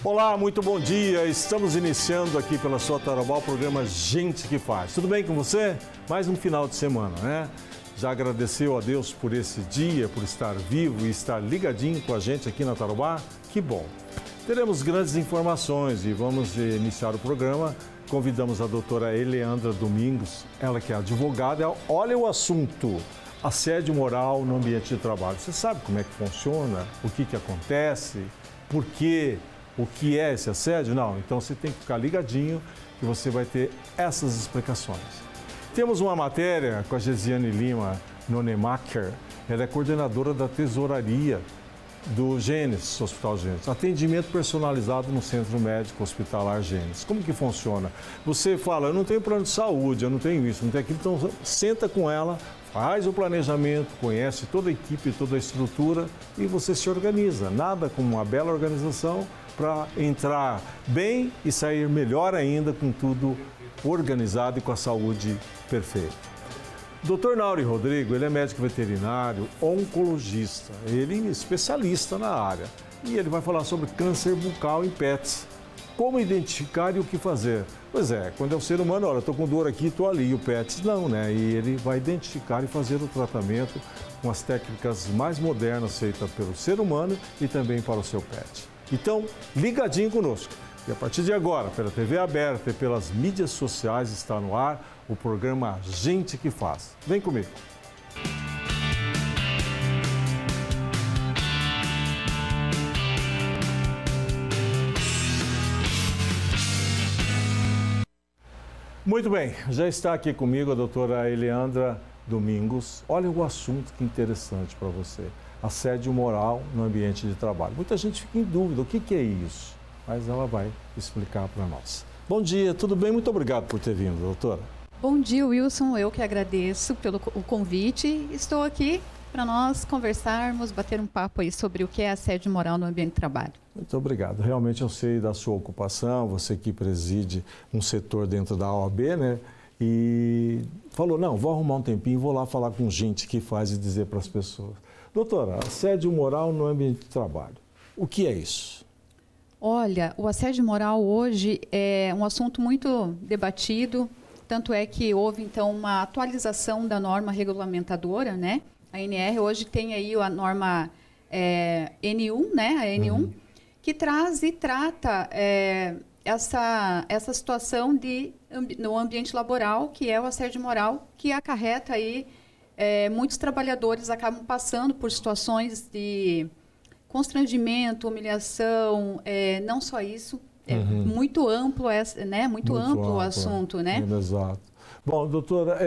Olá, muito bom dia. Estamos iniciando aqui pela sua Tarobá o programa Gente que Faz. Tudo bem com você? Mais um final de semana, né? Já agradeceu a Deus por esse dia, por estar vivo e estar ligadinho com a gente aqui na Tarobá? Que bom! Teremos grandes informações e vamos iniciar o programa. Convidamos a doutora Eleandra Domingos, ela que é advogada. Olha o assunto, assédio moral no ambiente de trabalho. Você sabe como é que funciona? O que acontece? Por quê? O que é esse assédio? Não, então você tem que ficar ligadinho que você vai ter essas explicações. Temos uma matéria com a Gesiane Lima Nonemacher, ela é coordenadora da tesouraria do Gênesis, Hospital Gênesis. Atendimento personalizado no Centro Médico Hospitalar Gênesis. Como que funciona? Você fala, eu não tenho plano de saúde, eu não tenho isso, não tenho aquilo, então senta com ela, faz o planejamento, conhece toda a equipe, toda a estrutura e você se organiza. Nada como uma bela organização para entrar bem e sair melhor ainda com tudo organizado e com a saúde perfeita. Dr. Nauri Rodrigo, ele é médico veterinário, oncologista, ele é especialista na área e ele vai falar sobre câncer bucal em pets. Como identificar e o que fazer? Pois é, quando é o ser humano, olha, estou com dor aqui, estou ali, e o pet não, né? E ele vai identificar e fazer o tratamento com as técnicas mais modernas feitas pelo ser humano e também para o seu pet. Então, ligadinho conosco. E a partir de agora, pela TV aberta e pelas mídias sociais, está no ar o programa Gente que Faz. Vem comigo. Muito bem, já está aqui comigo a doutora Eleandra Domingos. Olha o assunto que interessante para você. Assédio moral no ambiente de trabalho. Muita gente fica em dúvida, o que é isso? Mas ela vai explicar para nós. Bom dia, tudo bem? Muito obrigado por ter vindo, doutora. Bom dia, Wilson. Eu que agradeço pelo convite. Estou aqui para nós conversarmos, bater um papo aí sobre o que é assédio moral no ambiente de trabalho. Muito obrigado. Realmente eu sei da sua ocupação, você que preside um setor dentro da OAB, né? E falou, não, vou arrumar um tempinho, vou lá falar com gente que faz e dizer para as pessoas. Doutora, assédio moral no ambiente de trabalho, o que é isso? Olha, o assédio moral hoje é um assunto muito debatido, tanto é que houve então uma atualização da norma regulamentadora, né? A NR hoje tem aí a norma N1, né? A N1, que traz e trata essa situação no ambiente laboral, que é o assédio moral, que acarreta aí muitos trabalhadores acabam passando por situações de constrangimento, humilhação, não só isso, muito amplo, né? Muito amplo o assunto, né? Exato. Bom, doutora,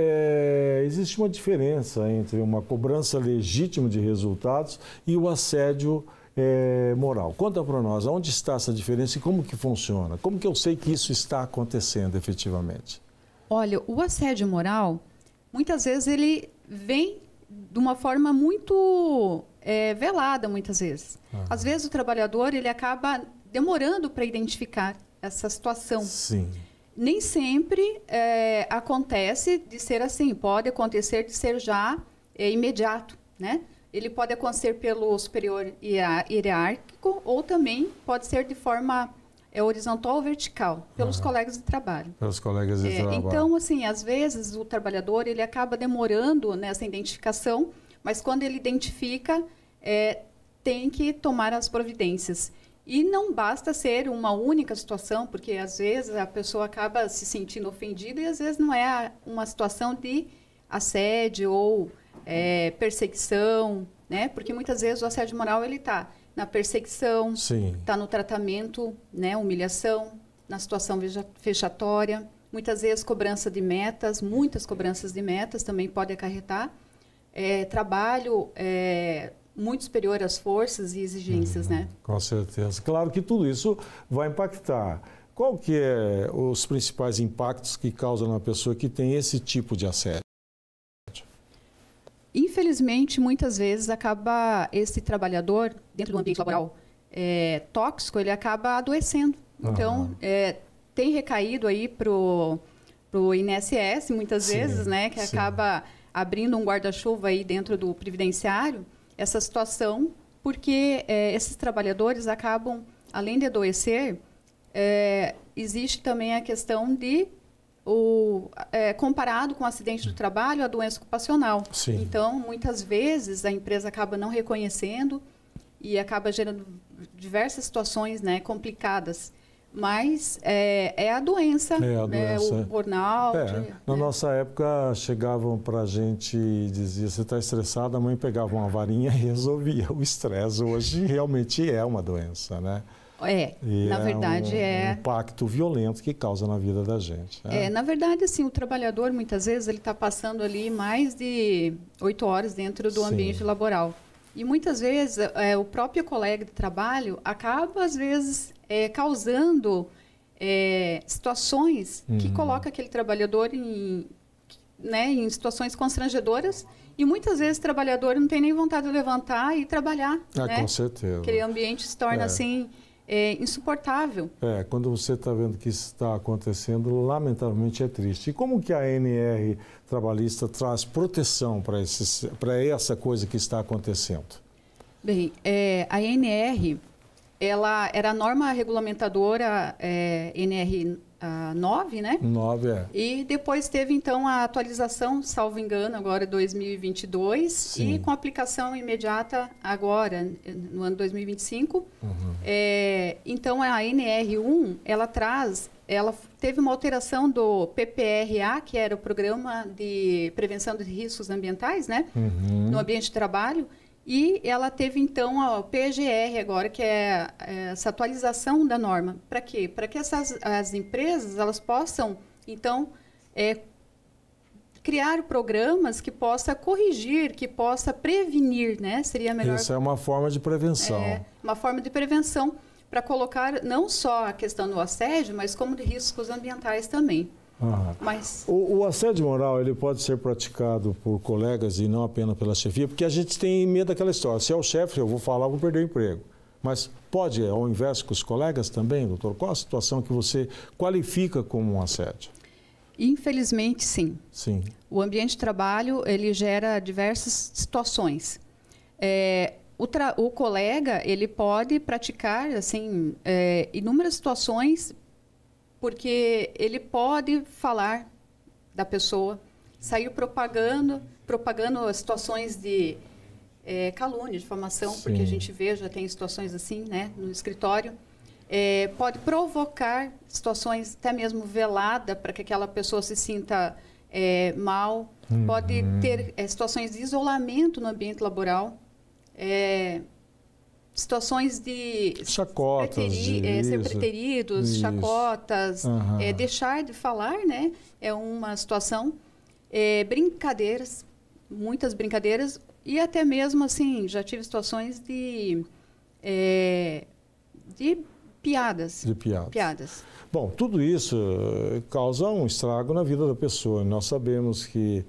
existe uma diferença entre uma cobrança legítima de resultados e o assédio moral. Conta para nós, onde está essa diferença e como que funciona? Como que eu sei que isso está acontecendo efetivamente? Olha, o assédio moral, muitas vezes ele vem de uma forma muito velada, muitas vezes. Às vezes o trabalhador ele acaba demorando para identificar essa situação. Sim. Nem sempre acontece de ser assim, pode acontecer de ser já imediato, né? Ele pode acontecer pelo superior hierárquico ou também pode ser de forma horizontal ou vertical, pelos colegas de trabalho. Pelos colegas de trabalho. Então, assim, às vezes o trabalhador ele acaba demorando nessa identificação, mas quando ele identifica, tem que tomar as providências. E não basta ser uma única situação, porque às vezes a pessoa acaba se sentindo ofendida e às vezes não é uma situação de assédio ou perseguição, né? Porque muitas vezes o assédio moral ele está na perseguição, está no tratamento, né, humilhação, na situação vexatória, muitas vezes cobrança de metas, muitas cobranças de metas também pode acarretar, trabalho muito superior às forças e exigências, né? Com certeza. Claro que tudo isso vai impactar. Qual que é os principais impactos que causam na pessoa que tem esse tipo de assédio? Infelizmente, muitas vezes acaba esse trabalhador, dentro do ambiente laboral tóxico, ele acaba adoecendo. Então, tem recaído aí pro INSS, muitas vezes, né, que acaba abrindo um guarda-chuva aí dentro do previdenciário, essa situação, porque esses trabalhadores acabam além de adoecer, existe também a questão de, comparado com o acidente do trabalho, a doença ocupacional. Sim. Então, muitas vezes, a empresa acaba não reconhecendo e acaba gerando diversas situações, né, complicadas. Mas é a doença, o burnout. Na nossa época, chegavam para a gente e diziam, você está estressado, a mãe pegava uma varinha e resolvia o estresse. Hoje, realmente é uma doença, né? Na verdade, um impacto violento que causa na vida da gente. Na verdade, assim, o trabalhador, muitas vezes, ele está passando ali mais de 8 horas dentro do ambiente laboral. E muitas vezes, o próprio colega de trabalho acaba, às vezes, causando situações que colocam aquele trabalhador em situações constrangedoras. E muitas vezes o trabalhador não tem nem vontade de levantar e trabalhar. Né? Com certeza. Aquele ambiente se torna assim... insuportável. Quando você está vendo que isso está acontecendo, lamentavelmente é triste. E como que a ANR trabalhista traz proteção para essa coisa que está acontecendo? Bem, a ANR, ela era a norma regulamentadora NR 9, né? 9, E depois teve, então, a atualização, salvo engano, agora 2022, Sim. e com aplicação imediata agora, no ano 2025. Então, a NR1, ela teve uma alteração do PPRA, que era o Programa de Prevenção de Riscos Ambientais, né? No ambiente de trabalho. E ela teve, então, a PGR agora, que é essa atualização da norma. Para quê? Para que as empresas elas possam, então, criar programas que possa corrigir, que possa prevenir, né? Seria melhor. Isso é uma forma de prevenção. Uma forma de prevenção para colocar não só a questão do assédio, mas como de riscos ambientais também. Mas... O assédio moral ele pode ser praticado por colegas e não apenas pela chefia, porque a gente tem medo daquela história. Se é o chefe, eu vou falar, vou perder o emprego. Mas pode, ao inverso, com os colegas também, doutor? Qual a situação que você qualifica como um assédio? Infelizmente, sim. Sim. O ambiente de trabalho ele gera diversas situações. O colega ele pode praticar assim inúmeras situações, porque ele pode falar da pessoa, sair propagando situações de calúnia, difamação, porque a gente vê, já tem situações assim, né, no escritório. Pode provocar situações até mesmo velada para que aquela pessoa se sinta mal. Pode ter situações de isolamento no ambiente laboral. Situações de chacotas, ser preteridos, chacotas, deixar de falar, né? É uma situação. Brincadeiras, muitas brincadeiras, e até mesmo, assim, já tive situações de piadas. De piadas. Bom, tudo isso causa um estrago na vida da pessoa. Nós sabemos que,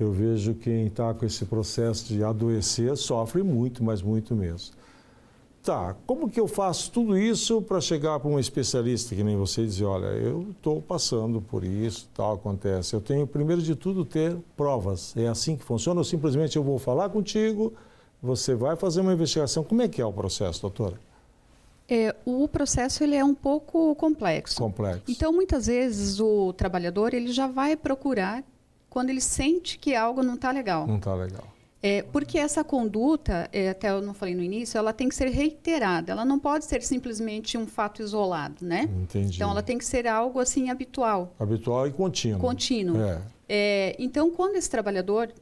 eu vejo quem está com esse processo de adoecer sofre muito, mas muito mesmo. Tá, como que eu faço tudo isso para chegar para um especialista que nem você e dizer, olha, eu estou passando por isso, tal, acontece. Eu tenho, primeiro de tudo, ter provas. É assim que funciona? Ou simplesmente eu vou falar contigo, você vai fazer uma investigação. Como é que é o processo, doutora? O processo ele é um pouco complexo. Então, muitas vezes, o trabalhador ele já vai procurar quando ele sente que algo não está legal. Não está legal. Porque essa conduta, até eu não falei no início, ela tem que ser reiterada. Ela não pode ser simplesmente um fato isolado, né? Entendi. Então, ela tem que ser algo assim habitual. Habitual e contínuo. Contínuo. Então, quando esse trabalhador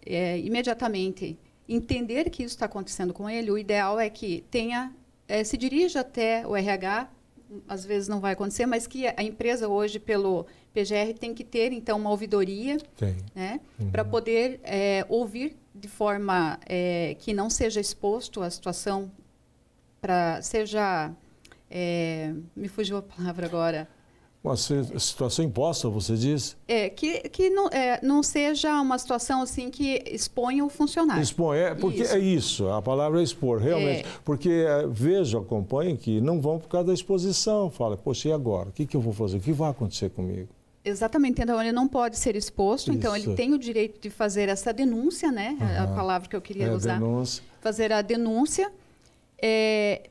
imediatamente entender que isso está acontecendo com ele, o ideal é que se dirija até o RH, às vezes não vai acontecer, mas que a empresa hoje, pelo PGR, tem que ter, então, uma ouvidoria, né, para poder ouvir de forma que não seja exposto à situação, me fugiu a palavra agora. Uma situação imposta, você diz? Que não seja uma situação assim que exponha o funcionário. Porque é isso, a palavra é expor, realmente. Porque acompanho que não vão por causa da exposição. Fala, poxa, e agora? O que eu vou fazer? O que vai acontecer comigo? Exatamente, então ele não pode ser exposto, então ele tem o direito de fazer essa denúncia, né? A palavra que eu queria usar. Denúncia. Fazer a denúncia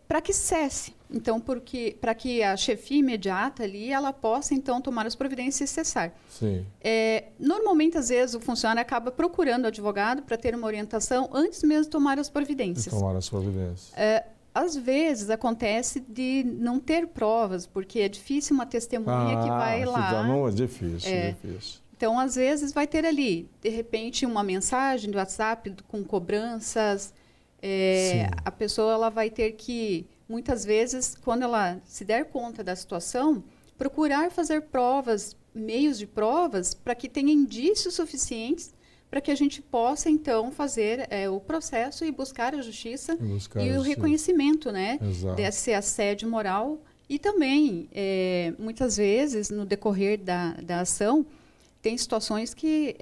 para que cesse. Então, para que a chefia imediata ali, ela possa, então, tomar as providências e cessar. Sim. Normalmente, às vezes, o funcionário acaba procurando o advogado para ter uma orientação antes mesmo de tomar as providências. Tomar as providências. Às vezes, acontece de não ter provas, porque é difícil uma testemunha que vai lá. Não, é difícil, difícil. Então, às vezes, vai ter ali, de repente, uma mensagem do WhatsApp com cobranças. A pessoa ela vai ter que, muitas vezes, quando ela se der conta da situação, procurar fazer provas, meios de provas, para que tenha indícios suficientes para que a gente possa, então, fazer o processo e buscar a justiça e o reconhecimento, né, desse assédio moral. E também, muitas vezes, no decorrer da ação, tem situações que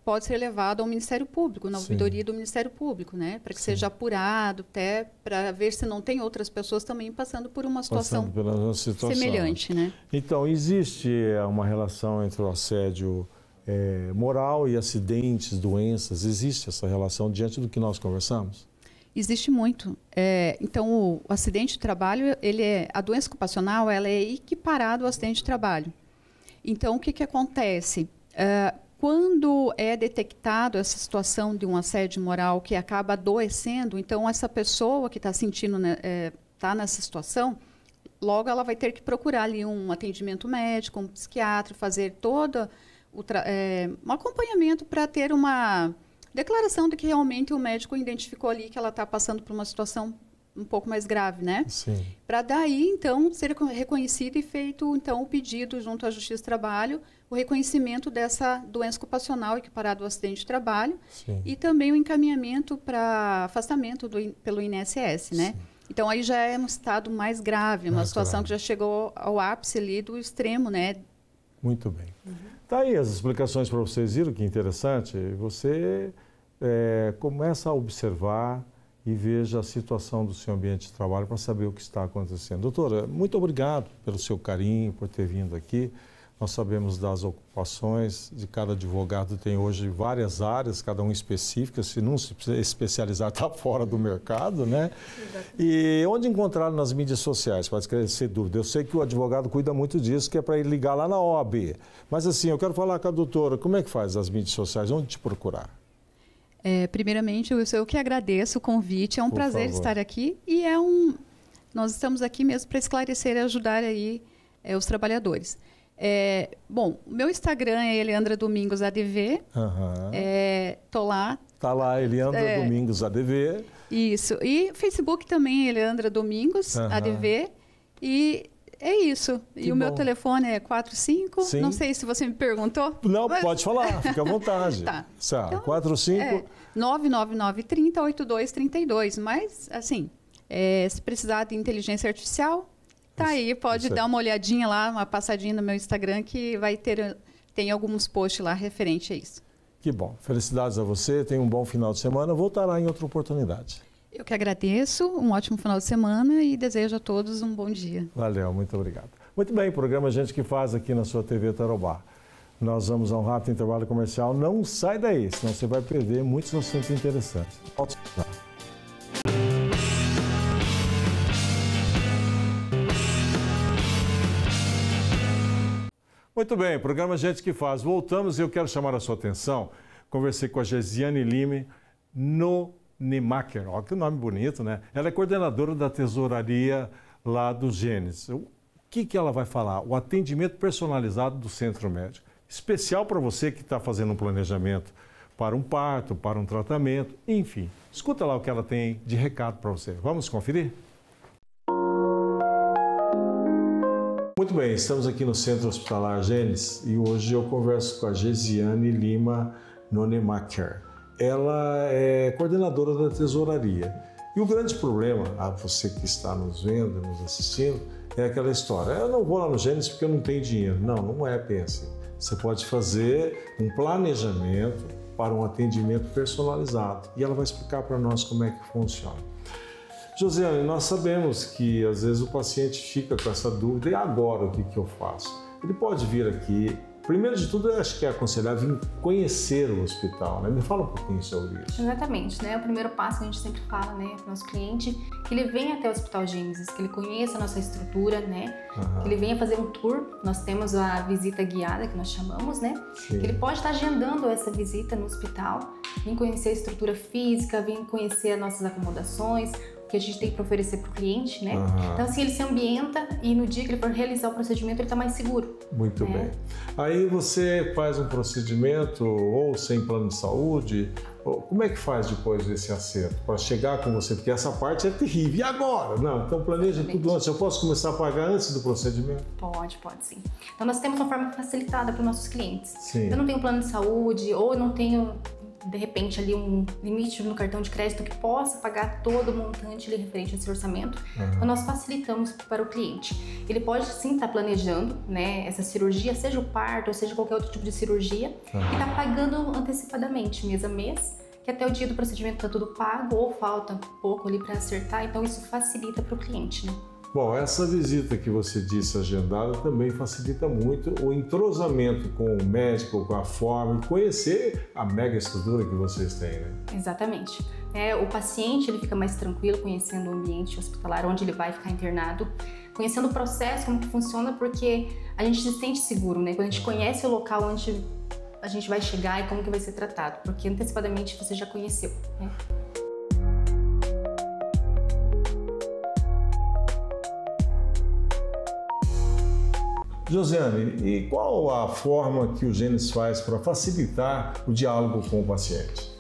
pode ser levado ao Ministério Público, na ouvidoria do Ministério Público, né? Para que seja apurado, até para ver se não tem outras pessoas também passando por uma situação semelhante, né? Então, existe uma relação entre o assédio moral e acidentes, doenças? Existe essa relação diante do que nós conversamos? Existe muito. Então, o acidente de trabalho, a doença ocupacional, ela é equiparada ao acidente de trabalho. Então, o que acontece? Quando é detectado essa situação de um assédio moral que acaba adoecendo, então essa pessoa que está sentindo, está nessa situação, logo ela vai ter que procurar ali um atendimento médico, um psiquiatra, fazer todo um acompanhamento para ter uma declaração de que realmente o médico identificou ali que ela está passando por uma situação um pouco mais grave, né? Sim. Para daí, então, ser reconhecido e feito, então, o pedido junto à Justiça do Trabalho, o reconhecimento dessa doença ocupacional equiparada ao acidente de trabalho. Sim. E também o encaminhamento para afastamento pelo INSS, né? Sim. Então, aí já é um estado mais grave, uma situação que já chegou ao ápice ali do extremo, né? Muito bem. Tá aí as explicações para vocês, viram que interessante? Você começa a observar e veja a situação do seu ambiente de trabalho para saber o que está acontecendo. Doutora, muito obrigado pelo seu carinho, por ter vindo aqui. Nós sabemos das ocupações de cada advogado, tem hoje várias áreas, cada um específica, se não se especializar está fora do mercado, né? E onde encontrar nas mídias sociais, para esclarecer dúvida? Eu sei que o advogado cuida muito disso, que é para ele ligar lá na OAB. Mas assim, eu quero falar com a doutora, como é que faz as mídias sociais? Onde te procurar? Primeiramente, eu que agradeço o convite, é um prazer estar aqui e nós estamos aqui mesmo para esclarecer e ajudar aí os trabalhadores. Bom, o meu Instagram é Eliandra Domingos ADV, tô lá. Tá lá, Eliandra Domingos ADV. Isso, e Facebook também, Eliandra Domingos ADV, e é isso. E o meu telefone é 45. Sim. Não sei se você me perguntou. Não, mas... pode falar, fica à vontade. Tá. Então, 45... 99930-8232. Mas, assim, se precisar de inteligência artificial, tá aí. Pode dar uma olhadinha lá, uma passadinha no meu Instagram, que tem alguns posts lá referente a isso. Que bom. Felicidades a você. Tenha um bom final de semana. Voltará em outra oportunidade. Eu que agradeço, um ótimo final de semana e desejo a todos um bom dia. Valeu, muito obrigado. Muito bem, programa Gente que Faz aqui na sua TV Tarobá. Nós vamos a um rápido intervalo comercial. Não sai daí, senão você vai perder muitos assuntos interessantes. Volta lá. Muito bem, programa Gente que Faz. Voltamos e eu quero chamar a sua atenção. Conversei com a Gesiane Lima Nonemacher, olha que nome bonito, né? Ela é coordenadora da tesouraria lá do Gênesis. O que ela vai falar? O atendimento personalizado do centro médico. Especial para você que está fazendo um planejamento para um parto, para um tratamento, enfim. Escuta lá o que ela tem de recado para você. Vamos conferir? Muito bem, estamos aqui no Centro Hospitalar Gênesis e hoje eu converso com a Gesiane Lima Nonemacher. Ela é coordenadora da tesouraria. E o grande problema, você que está nos vendo, nos assistindo, é aquela história. Eu não vou lá no Gênesis porque eu não tenho dinheiro. Não, não é bem assim. Você pode fazer um planejamento para um atendimento personalizado. E ela vai explicar para nós como é que funciona. Josiane, nós sabemos que às vezes o paciente fica com essa dúvida. E agora o que eu faço? Ele pode vir aqui Primeiro de tudo, eu acho que é aconselhável conhecer o hospital, né? Me fala um pouquinho sobre isso. Exatamente, né? O primeiro passo que a gente sempre fala, né, para o nosso cliente, que ele venha até o Hospital Gênesis, que ele conheça a nossa estrutura, né? Que ele venha fazer um tour. Nós temos a visita guiada, que nós chamamos, né? Sim. Que ele pode estar agendando essa visita no hospital, vir conhecer a estrutura física, vir conhecer as nossas acomodações, que a gente tem para oferecer para o cliente, né? Então, assim, ele se ambienta e no dia que ele for realizar o procedimento, ele está mais seguro. Muito bem. Aí você faz um procedimento ou sem plano de saúde, como é que faz depois desse acerto? Para chegar com você, porque essa parte é terrível. E agora? Não, então planeja tudo antes. Eu posso começar a pagar antes do procedimento? Pode sim. Então, nós temos uma forma facilitada para os nossos clientes. Sim. Eu não tenho plano de saúde ou eu não tenho, de repente, ali um limite no cartão de crédito que possa pagar todo o montante ali referente a esse orçamento. Então, nós facilitamos para o cliente. Ele pode sim estar planejando, né, essa cirurgia, seja o parto ou seja qualquer outro tipo de cirurgia, e está pagando antecipadamente, mês a mês, que até o dia do procedimento está tudo pago ou falta pouco ali para acertar. Então, isso facilita para o cliente, né? Bom, essa visita que você disse agendada também facilita muito o entrosamento com o médico, com a forma, e conhecer a mega estrutura que vocês têm, né? Exatamente. O paciente ele fica mais tranquilo conhecendo o ambiente hospitalar, onde ele vai ficar internado, conhecendo o processo, como que funciona, porque a gente se sente seguro, né? Quando a gente conhece o local onde a gente vai chegar e como que vai ser tratado, porque antecipadamente você já conheceu, né? Josiane, e qual a forma que o Gênesis faz para facilitar o diálogo com o paciente?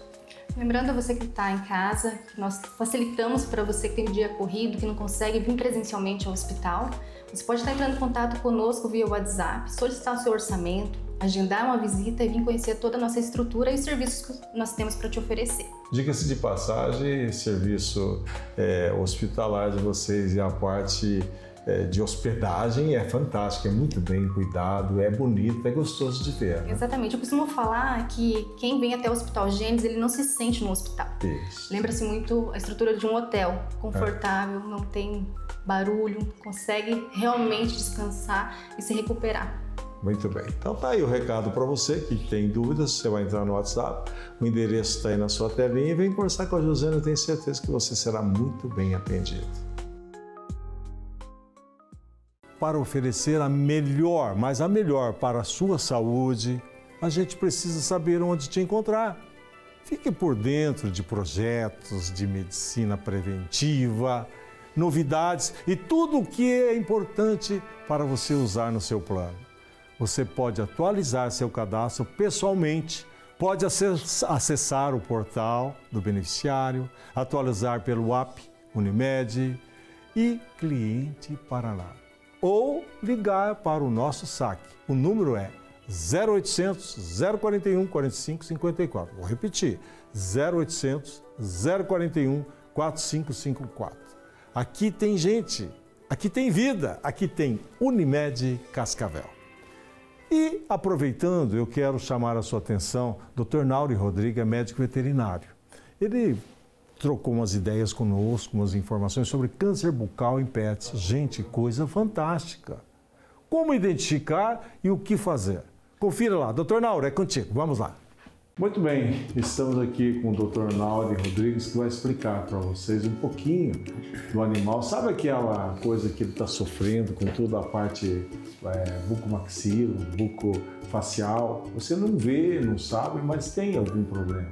Lembrando a você que está em casa, que nós facilitamos para você que tem um dia corrido, que não consegue vir presencialmente ao hospital. Você pode estar entrando em contato conosco via WhatsApp, solicitar o seu orçamento, agendar uma visita e vir conhecer toda a nossa estrutura e os serviços que nós temos para te oferecer. Diga-se de passagem, serviço hospitalar de vocês e a parte de hospedagem é fantástica, é muito bem cuidado, é bonito, é gostoso de ver. Né? Exatamente. Eu costumo falar que quem vem até o Hospital Gênesis, ele não se sente no hospital. Isso. Lembra-se muito a estrutura de um hotel, confortável, não tem barulho, consegue realmente descansar e se recuperar. Muito bem. Então tá aí o recado para você que tem dúvidas, você vai entrar no WhatsApp, o endereço está aí na sua telinha e vem conversar com a Josiane, eu tenho certeza que você será muito bem atendido. Para oferecer a melhor, mas a melhor para a sua saúde, a gente precisa saber onde te encontrar. Fique por dentro de projetos de medicina preventiva, novidades e tudo o que é importante para você usar no seu plano. Você pode atualizar seu cadastro pessoalmente, pode acessar o portal do beneficiário, atualizar pelo app Unimed e Cliente Paraná. Ou ligar para o nosso saque. O número é 0800 041 4554. Vou repetir, 0800 041 4554. Aqui tem gente, aqui tem vida, aqui tem Unimed Cascavel. E, aproveitando, eu quero chamar a sua atenção, Dr. Nauri Rodrigues é médico veterinário. Ele trocou umas ideias conosco, umas informações sobre câncer bucal em pets. Gente, coisa fantástica. Como identificar e o que fazer? Confira lá. Dr. Nauri, é contigo. Vamos lá. Muito bem, estamos aqui com o Dr. Nauri Rodrigues, que vai explicar para vocês um pouquinho do animal. Sabe aquela coisa que ele está sofrendo com toda a parte bucomaxilo, bucofacial? Você não vê, não sabe, mas tem algum problema.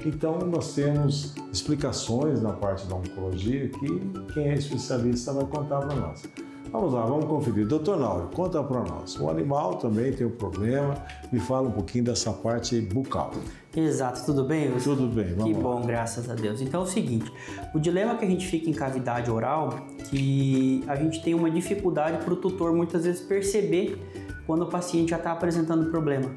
Então, nós temos explicações na parte da oncologia que quem é especialista vai contar para nós. Vamos lá, vamos conferir. Doutor Nauri, conta para nós. O animal também tem um problema. Me fala um pouquinho dessa parte bucal. Exato, tudo bem, Wilson? Tudo bem, vamos lá. Que bom, graças a Deus. Então é o seguinte, o dilema que a gente fica em cavidade oral, que a gente tem uma dificuldade para o tutor muitas vezes perceber quando o paciente já está apresentando problema.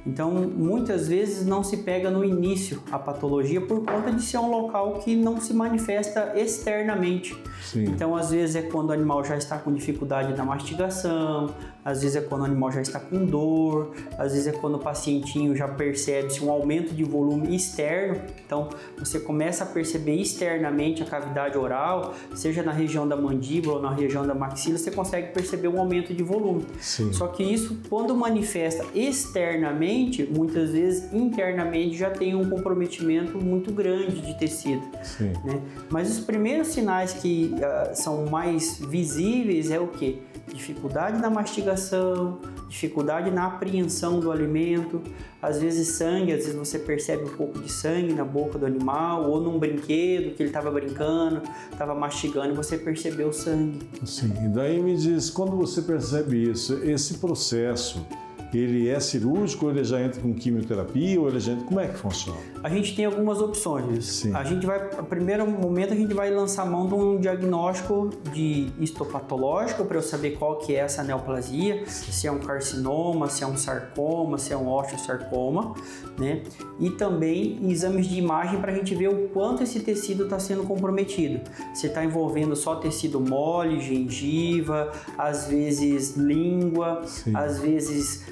Então, muitas vezes não se pega no início a patologia por conta de ser um local que não se manifesta externamente. Sim. Então, às vezes é quando o animal já está com dificuldade na mastigação, às vezes é quando o animal já está com dor, às vezes é quando o pacientinho já percebe-se um aumento de volume externo. Então, você começa a perceber externamente a cavidade oral, seja na região da mandíbula ou na região da maxila, você consegue perceber um aumento de volume. Sim. Só que isso, quando manifesta externamente, muitas vezes internamente já tem um comprometimento muito grande de tecido. Sim. Né? Mas os primeiros sinais que são mais visíveis é o quê? Dificuldade na mastigação, dificuldade na apreensão do alimento, às vezes sangue, às vezes você percebe um pouco de sangue na boca do animal ou num brinquedo que ele estava brincando, estava mastigando e você percebeu o sangue. Sim, e daí me diz, quando você percebe isso, esse processo, ele é cirúrgico, ou ele já entra com quimioterapia, ou ele já entra... Como é que funciona? A gente tem algumas opções. Sim. A gente vai, no primeiro momento, a gente vai lançar mão de um diagnóstico de histopatológico para eu saber qual que é essa neoplasia, se é um carcinoma, se é um sarcoma, se é um osteosarcoma, né? E também exames de imagem para a gente ver o quanto esse tecido está sendo comprometido. Se está envolvendo só tecido mole, gengiva, às vezes língua, Sim. às vezes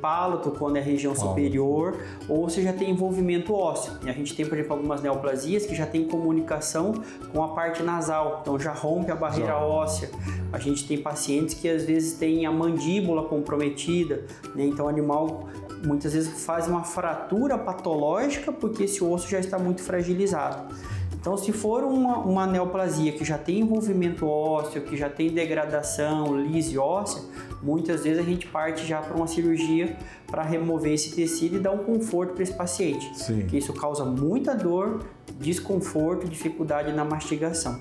palato, quando é região superior, ou se já tem envolvimento ósseo. E a gente tem, por exemplo, algumas neoplasias que já tem comunicação com a parte nasal, então já rompe a barreira óssea. A gente tem pacientes que às vezes têm a mandíbula comprometida, né? Então o animal muitas vezes faz uma fratura patológica porque esse osso já está muito fragilizado. Então, se for uma neoplasia que já tem envolvimento ósseo, que já tem degradação, lise óssea, muitas vezes a gente parte já para uma cirurgia para remover esse tecido e dar um conforto para esse paciente. Sim. Porque isso causa muita dor, desconforto, dificuldade na mastigação.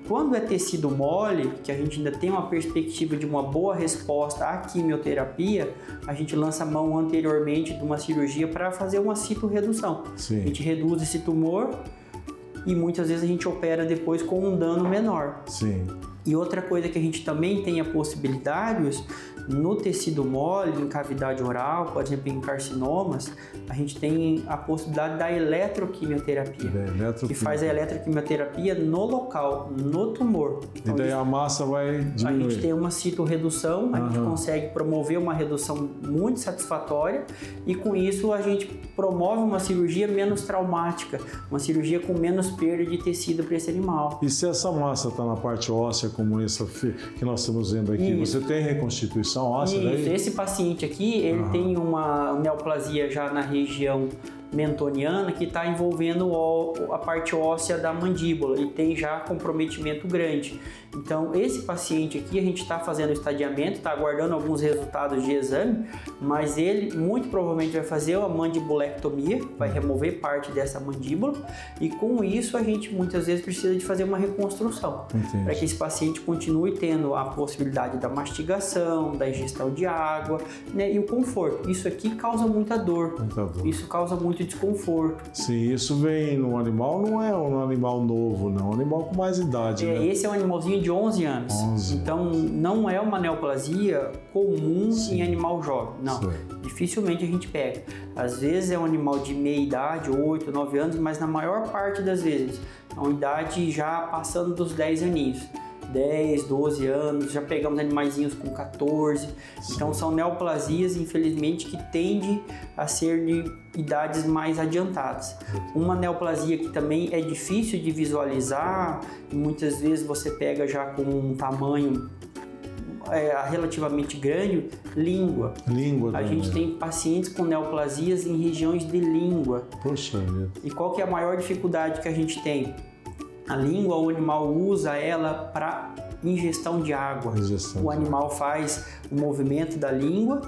Quando é tecido mole, que a gente ainda tem uma perspectiva de uma boa resposta à quimioterapia, a gente lança mão anteriormente de uma cirurgia para fazer uma citorredução. Sim. A gente reduz esse tumor e muitas vezes a gente opera depois com um dano menor. Sim. E outra coisa que a gente também tem a possibilidade, no tecido mole, em cavidade oral, por exemplo, em carcinomas, a gente tem a possibilidade da eletroquimioterapia, que faz a eletroquimioterapia no local, no tumor. Então, e daí a massa vai diminuir. A gente tem uma citorredução, a gente consegue promover uma redução muito satisfatória e com isso a gente promove uma cirurgia menos traumática, uma cirurgia com menos perda de tecido para esse animal. E se essa massa está na parte óssea, como essa que nós estamos vendo aqui, isso. Você tem reconstituição óssea? Isso. Daí? Esse paciente aqui, ele tem uma neoplasia já na região mentoniana que está envolvendo a parte óssea da mandíbula e tem já comprometimento grande. Então, esse paciente aqui, a gente está fazendo o estadiamento, está aguardando alguns resultados de exame, mas ele muito provavelmente vai fazer uma mandibulectomia, vai remover parte dessa mandíbula e com isso a gente muitas vezes precisa de fazer uma reconstrução para que esse paciente continue tendo a possibilidade da mastigação, da ingestão de água, né, e o conforto. Isso aqui causa muita dor. Isso causa muito desconforto. Sim, isso vem no animal, não é um animal novo, não, é um animal com mais idade, né? Esse é um animalzinho de 11 anos. Então, não é uma neoplasia comum em animal jovem, não. Dificilmente a gente pega. Às vezes é um animal de meia idade, 8, 9 anos, mas na maior parte das vezes é uma idade já passando dos 10 aninhos. 10, 12 anos, já pegamos animaizinhos com 14. Então são neoplasias, infelizmente, que tendem a ser de idades mais adiantadas. Uma neoplasia que também é difícil de visualizar, e muitas vezes você pega já com um tamanho relativamente grande, língua. A gente tem pacientes com neoplasias em regiões de língua. Poxa vida. E qual que é a maior dificuldade que a gente tem? A língua, o animal usa ela para ingestão de água. O animal faz o movimento da língua,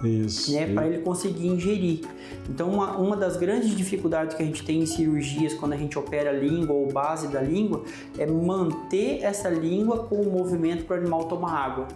né, para ele conseguir ingerir. Então, uma das grandes dificuldades que a gente tem em cirurgias quando a gente opera a língua ou base da língua é manter essa língua com o movimento para o animal tomar água.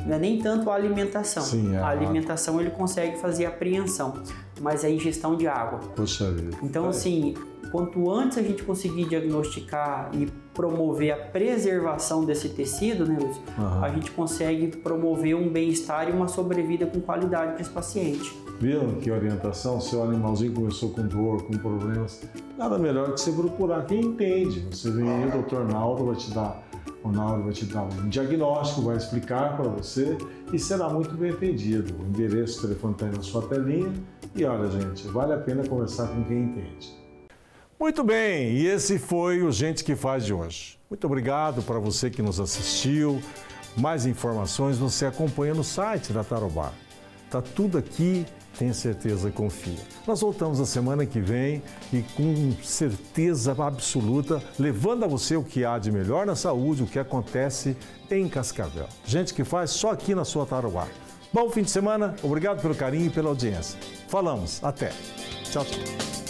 Não é nem tanto a alimentação. A alimentação ele consegue fazer a apreensão, mas é a ingestão de água. Poxa vida. Então, assim, Quanto antes a gente conseguir diagnosticar e promover a preservação desse tecido, né, Lúcio? A gente consegue promover um bem-estar e uma sobrevida com qualidade para esse paciente. Viram que orientação? Seu animalzinho começou com dor, com problemas, nada melhor que você procurar quem entende. Você vem aí, o Dr. Naldo vai te dar, o Naldo vai te dar um diagnóstico, vai explicar para você e será muito bem atendido. O endereço, o telefone está aí na sua telinha e olha, gente, vale a pena conversar com quem entende. Muito bem, e esse foi o Gente que Faz de hoje. Muito obrigado para você que nos assistiu. Mais informações você acompanha no site da Tarobá. Tá tudo aqui, tenha certeza, confia. Nós voltamos na semana que vem e com certeza absoluta, levando a você o que há de melhor na saúde, o que acontece em Cascavel. Gente que Faz só aqui na sua Tarobá. Bom fim de semana, obrigado pelo carinho e pela audiência. Falamos, até. Tchau, tchau.